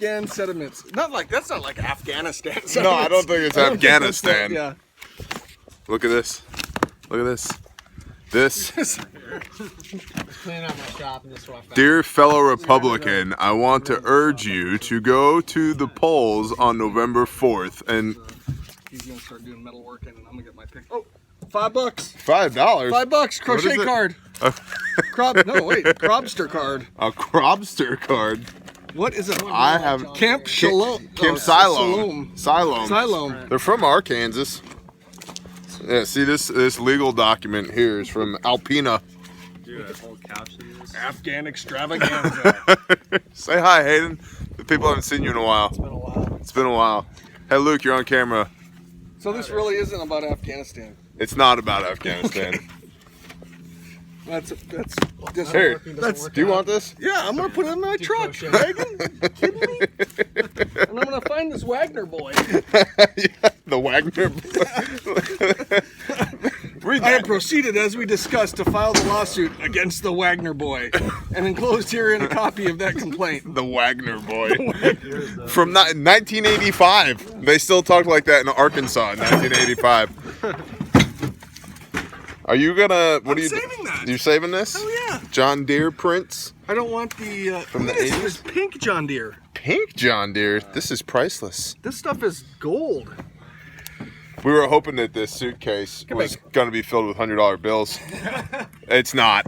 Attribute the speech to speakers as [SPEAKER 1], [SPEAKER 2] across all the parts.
[SPEAKER 1] Afghan sediments. That's not like Afghanistan sediments.
[SPEAKER 2] No, I don't think it's Afghanistan.
[SPEAKER 1] Yeah.
[SPEAKER 2] Look at this. Look at this. This.
[SPEAKER 3] Cleaning out my shop and this is what I found.
[SPEAKER 2] Dear fellow Republican, I want to urge you to go to the polls on November 4th and
[SPEAKER 1] He's gonna start doing metal working, and I'm gonna get my pick. Oh, $5.
[SPEAKER 2] $5.
[SPEAKER 1] $5 crochet
[SPEAKER 2] What is it?
[SPEAKER 1] card. Crobster card.
[SPEAKER 2] A Crobster card.
[SPEAKER 1] What is it?
[SPEAKER 2] I have
[SPEAKER 1] Camp Shalom.
[SPEAKER 2] Camp Siloam.
[SPEAKER 1] Siloam.
[SPEAKER 2] They're from Arkansas. Yeah, see this legal document here is from Alpena.
[SPEAKER 3] Dude, a whole couch in this.
[SPEAKER 1] Afghan extravaganza.
[SPEAKER 2] Say hi, Hayden. The people haven't seen you in a while.
[SPEAKER 1] It's been a while.
[SPEAKER 2] It's been a while. Hey, Luke, you're on camera.
[SPEAKER 1] So this really isn't about Afghanistan.
[SPEAKER 2] It's not about Afghanistan.
[SPEAKER 1] That's just
[SPEAKER 2] Here,
[SPEAKER 1] that's
[SPEAKER 2] do you want this?
[SPEAKER 1] yeah. I'm gonna put it in my truck. Megan, you kidding me? And I'm gonna find this Wagner boy.
[SPEAKER 2] Yeah, the Wagner. Read
[SPEAKER 1] I have
[SPEAKER 2] that.
[SPEAKER 1] proceeded, as we discussed, to file the lawsuit against the Wagner boy, and enclosed herein a copy of that complaint.
[SPEAKER 2] The Wagner boy. From 1985. They still talk like that in Arkansas in 1985. Are you gonna? What
[SPEAKER 1] I'm
[SPEAKER 2] are you
[SPEAKER 1] saving that.
[SPEAKER 2] You saving this?
[SPEAKER 1] Oh yeah.
[SPEAKER 2] John Deere prints.
[SPEAKER 1] I don't want the
[SPEAKER 2] From the
[SPEAKER 1] look at this,
[SPEAKER 2] 80s?
[SPEAKER 1] this pink John Deere.
[SPEAKER 2] Pink John Deere. This is priceless.
[SPEAKER 1] This stuff is gold.
[SPEAKER 2] We were hoping that this suitcase was going to be filled with $100 bills. It's not.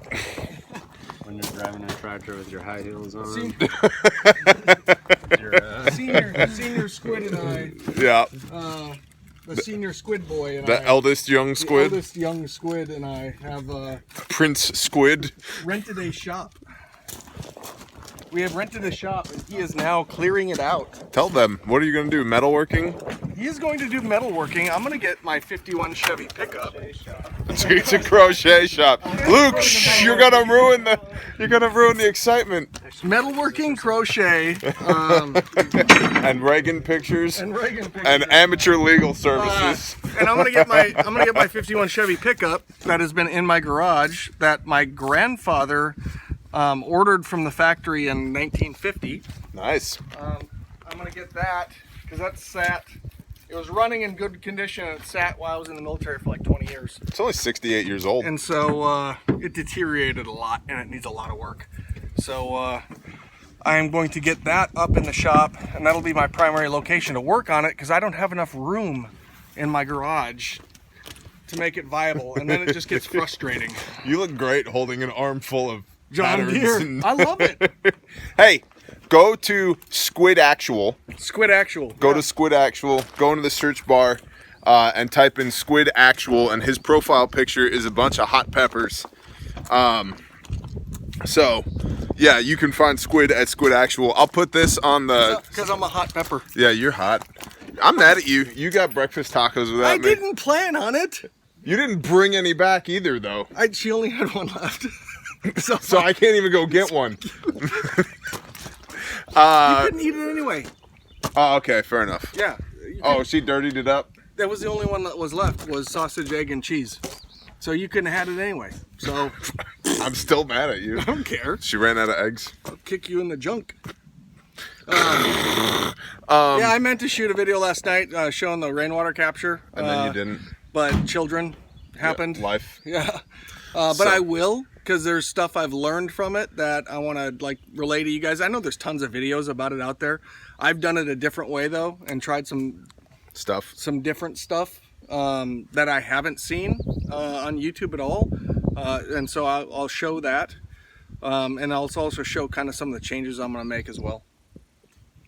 [SPEAKER 3] When you're driving a tractor with your high heels on.
[SPEAKER 1] See?
[SPEAKER 3] Your,
[SPEAKER 1] Senior Squid and I,
[SPEAKER 2] Yeah.
[SPEAKER 1] the senior Squid boy and
[SPEAKER 2] The
[SPEAKER 1] I,
[SPEAKER 2] eldest young
[SPEAKER 1] the
[SPEAKER 2] squid.
[SPEAKER 1] eldest young Squid and I have
[SPEAKER 2] Prince Squid.
[SPEAKER 1] rented a shop. We have rented a shop, and he is now clearing it out.
[SPEAKER 2] Tell them, what are you going to do? Metalworking?
[SPEAKER 1] He is going to do metalworking. I'm going to get my 51 Chevy pickup.
[SPEAKER 2] It's a crochet shop. Luke, shh, you're gonna ruin the excitement.
[SPEAKER 1] Metalworking, crochet,
[SPEAKER 2] And Reagan pictures
[SPEAKER 1] and Reagan pickup.
[SPEAKER 2] and amateur legal services.
[SPEAKER 1] And I'm gonna get my 51 Chevy pickup that has been in my garage that my grandfather ordered from the factory in 1950.
[SPEAKER 2] Nice.
[SPEAKER 1] I'm gonna get that because that sat. It was running in good condition, and it sat while I was in the military for like 20 years.
[SPEAKER 2] It's only 68 years old.
[SPEAKER 1] And so it deteriorated a lot, and it needs a lot of work. So I am going to get that up in the shop, and that'll be my primary location to work on it because I don't have enough room in my garage to make it viable, and then it just gets frustrating.
[SPEAKER 2] You look great holding an armful of
[SPEAKER 1] John
[SPEAKER 2] patterns
[SPEAKER 1] Deere,
[SPEAKER 2] and-
[SPEAKER 1] I love it.
[SPEAKER 2] Hey, go to Squid Actual.
[SPEAKER 1] Squid Actual.
[SPEAKER 2] Go to Squid Actual. Go into the search bar and type in Squid Actual, and his profile picture is a bunch of hot peppers. So, yeah, you can find Squid at Squid Actual. I'll put this on the.
[SPEAKER 1] Because I'm a hot pepper.
[SPEAKER 2] Yeah, you're hot. I'm mad at you. You got breakfast tacos without
[SPEAKER 1] I
[SPEAKER 2] me.
[SPEAKER 1] didn't plan on it.
[SPEAKER 2] You didn't bring any back either, though.
[SPEAKER 1] She only had one left.
[SPEAKER 2] So I can't even go get one.
[SPEAKER 1] You couldn't eat it anyway.
[SPEAKER 2] Oh, okay, fair enough.
[SPEAKER 1] Yeah.
[SPEAKER 2] Oh, she dirtied it up?
[SPEAKER 1] That was the only one that was left was sausage, egg, and cheese. So you couldn't have had it anyway. So
[SPEAKER 2] I'm still mad at you.
[SPEAKER 1] I don't care.
[SPEAKER 2] She ran out of eggs.
[SPEAKER 1] I'll kick you in the junk. Yeah, I meant to shoot a video last night showing the rainwater capture.
[SPEAKER 2] And then you didn't.
[SPEAKER 1] But children happened.
[SPEAKER 2] Life.
[SPEAKER 1] Yeah. But I will, because there's stuff I've learned from it that I want to like relay to you guys. I know there's tons of videos about it out there. I've done it a different way though, and tried some different stuff that I haven't seen on YouTube at all. And so I'll show that, and I'll also show kind of some of the changes I'm going to make as well.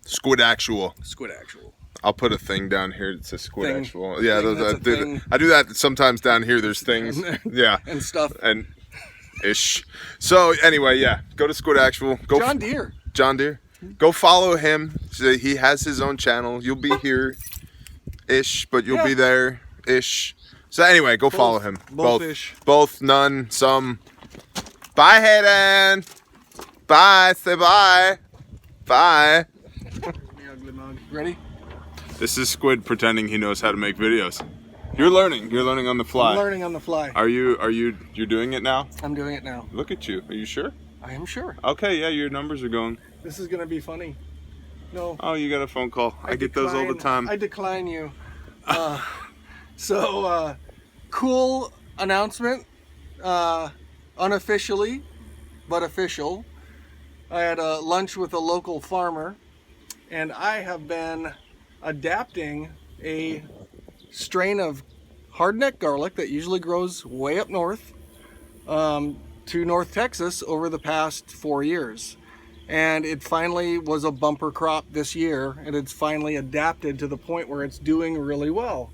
[SPEAKER 2] Squid Actual.
[SPEAKER 1] Squid Actual.
[SPEAKER 2] I'll put a thing down here that says Squid
[SPEAKER 1] Thing.
[SPEAKER 2] Actual. Yeah,
[SPEAKER 1] Thing, that's a thing.
[SPEAKER 2] I do that sometimes down here. There's things. Yeah.
[SPEAKER 1] And stuff.
[SPEAKER 2] And ish. So anyway, yeah. Go to Squid Actual. Go
[SPEAKER 1] John Deere.
[SPEAKER 2] John Deere. Go follow him. He has his own channel. You'll be here ish, but you'll be there ish. So anyway, go follow him.
[SPEAKER 1] Both-ish.
[SPEAKER 2] Both, none, some. Bye, Hayden. Bye. Say bye. Bye.
[SPEAKER 1] Ready?
[SPEAKER 2] This is Squid pretending he knows how to make videos. You're learning. You're learning on the fly.
[SPEAKER 1] I'm learning on the fly.
[SPEAKER 2] You're doing it now?
[SPEAKER 1] I'm doing it now.
[SPEAKER 2] Look at you. Are you sure?
[SPEAKER 1] I am sure.
[SPEAKER 2] Okay, yeah, your numbers are going.
[SPEAKER 1] This is going to be funny. No.
[SPEAKER 2] Oh, you got a phone call. I get those all the time.
[SPEAKER 1] I decline you. Cool announcement. Unofficially, but official. I had a lunch with a local farmer, and I have been adapting a strain of hardneck garlic that usually grows way up north to North Texas over the past 4 years. And it finally was a bumper crop this year, and it's finally adapted to the point where it's doing really well.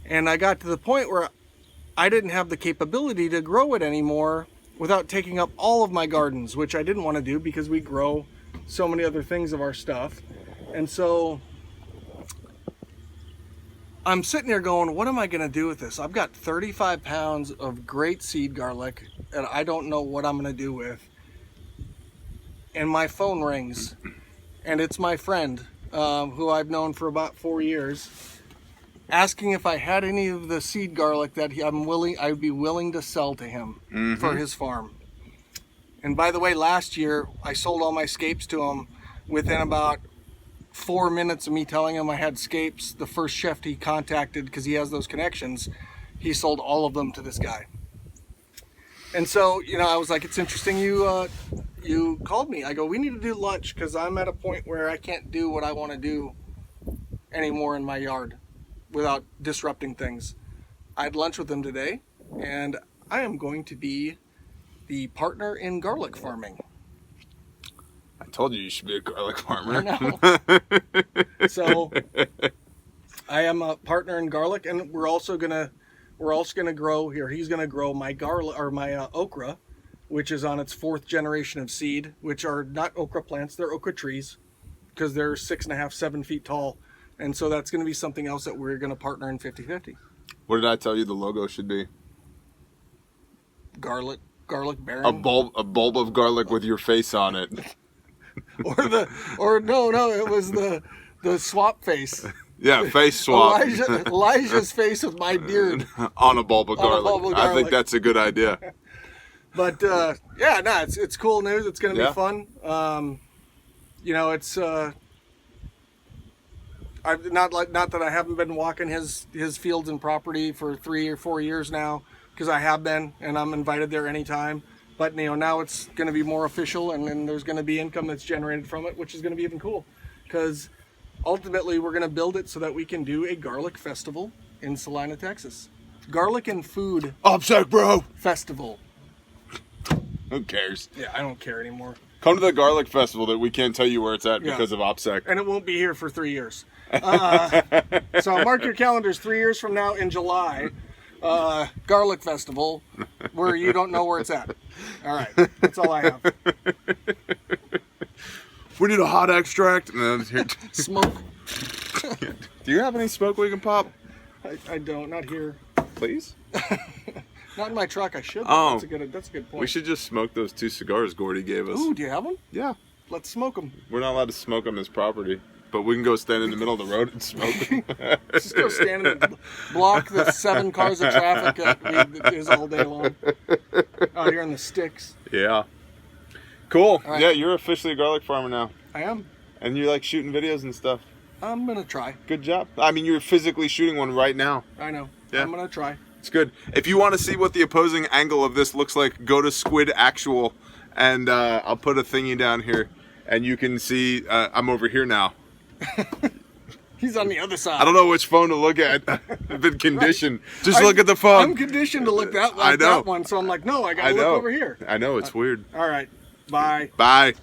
[SPEAKER 1] And I got to the point where I didn't have the capability to grow it anymore without taking up all of my gardens, which I didn't want to do because we grow so many other things of our stuff. And so I'm sitting there going, what am I going to do with this? I've got 35 pounds of great seed garlic that I don't know what I'm going to do with. And my phone rings, and it's my friend who I've known for about 4 years, asking if I had any of the seed garlic that I'd be willing to sell to him for his farm. And by the way, last year I sold all my scapes to him within about 4 minutes of me telling him I had scapes. The first chef he contacted, because he has those connections, he sold all of them to this guy. And so, I was like, it's interesting you called me. I go, we need to do lunch because I'm at a point where I can't do what I want to do anymore in my yard without disrupting things. I had lunch with him today, and I am going to be the partner in garlic farming.
[SPEAKER 2] I told you should be a garlic farmer.
[SPEAKER 1] I know. So I am a partner in garlic, and we're also gonna grow here. He's gonna grow my garlic or my okra, which is on its 4th generation of seed, which are not okra plants, they're okra trees, because they're 6.5, 7 feet tall. And so that's going to be something else that we're going to partner in 50-50.
[SPEAKER 2] What did I tell you the logo should be?
[SPEAKER 1] Garlic bearing.
[SPEAKER 2] A bulb of garlic with your face on it.
[SPEAKER 1] No, it was the swap face.
[SPEAKER 2] Yeah, face swap.
[SPEAKER 1] Elijah's face with my beard.
[SPEAKER 2] On a bulb of garlic. I think that's a good idea.
[SPEAKER 1] But it's cool news. It's going to be fun. It's I've not that I haven't been walking his fields and property for 3 or 4 years now, because I have been, and I'm invited there anytime. But now it's going to be more official, and then there's going to be income that's generated from it, which is going to be even cool, because ultimately we're going to build it so that we can do a garlic festival in Salina, Texas. Garlic and food
[SPEAKER 2] OPSEC, bro.
[SPEAKER 1] festival.
[SPEAKER 2] Who cares?
[SPEAKER 1] Yeah, I don't care anymore.
[SPEAKER 2] Come to the garlic festival that we can't tell you where it's at because of OPSEC.
[SPEAKER 1] And it won't be here for 3 years. So mark your calendars, 3 years from now in July, garlic festival, where you don't know where it's at. All right, that's all I have.
[SPEAKER 2] We need a hot extract.
[SPEAKER 1] Smoke.
[SPEAKER 2] Do you have any smoke we can pop?
[SPEAKER 1] I don't, not here.
[SPEAKER 2] Please?
[SPEAKER 1] Not in my truck. I should.
[SPEAKER 2] Oh.
[SPEAKER 1] That's a good point.
[SPEAKER 2] We should just smoke those 2 cigars Gordy gave us.
[SPEAKER 1] Ooh, do you have them?
[SPEAKER 2] Yeah.
[SPEAKER 1] Let's smoke them.
[SPEAKER 2] We're not allowed to smoke on this property, but we can go stand in the middle of the road and smoke.
[SPEAKER 1] Just go stand and block the 7 cars of traffic that is all day long out here in the sticks.
[SPEAKER 2] Yeah. Cool.
[SPEAKER 1] Right.
[SPEAKER 2] Yeah, you're officially a garlic farmer now.
[SPEAKER 1] I am.
[SPEAKER 2] And you like shooting videos and stuff.
[SPEAKER 1] I'm gonna try.
[SPEAKER 2] Good job. I mean, you're physically shooting one right now.
[SPEAKER 1] I know.
[SPEAKER 2] Yeah.
[SPEAKER 1] I'm gonna try.
[SPEAKER 2] It's good. If you want to see what the opposing angle of this looks like, go to Squid Actual, and I'll put a thingy down here, and you can see I'm over here now.
[SPEAKER 1] He's on the other side.
[SPEAKER 2] I don't know which phone to look at. I've been conditioned. Just look at the phone.
[SPEAKER 1] I'm conditioned to look that
[SPEAKER 2] I know.
[SPEAKER 1] that one, so I'm like, no, I gotta look over here.
[SPEAKER 2] I know, it's weird.
[SPEAKER 1] All right. Bye.
[SPEAKER 2] Bye.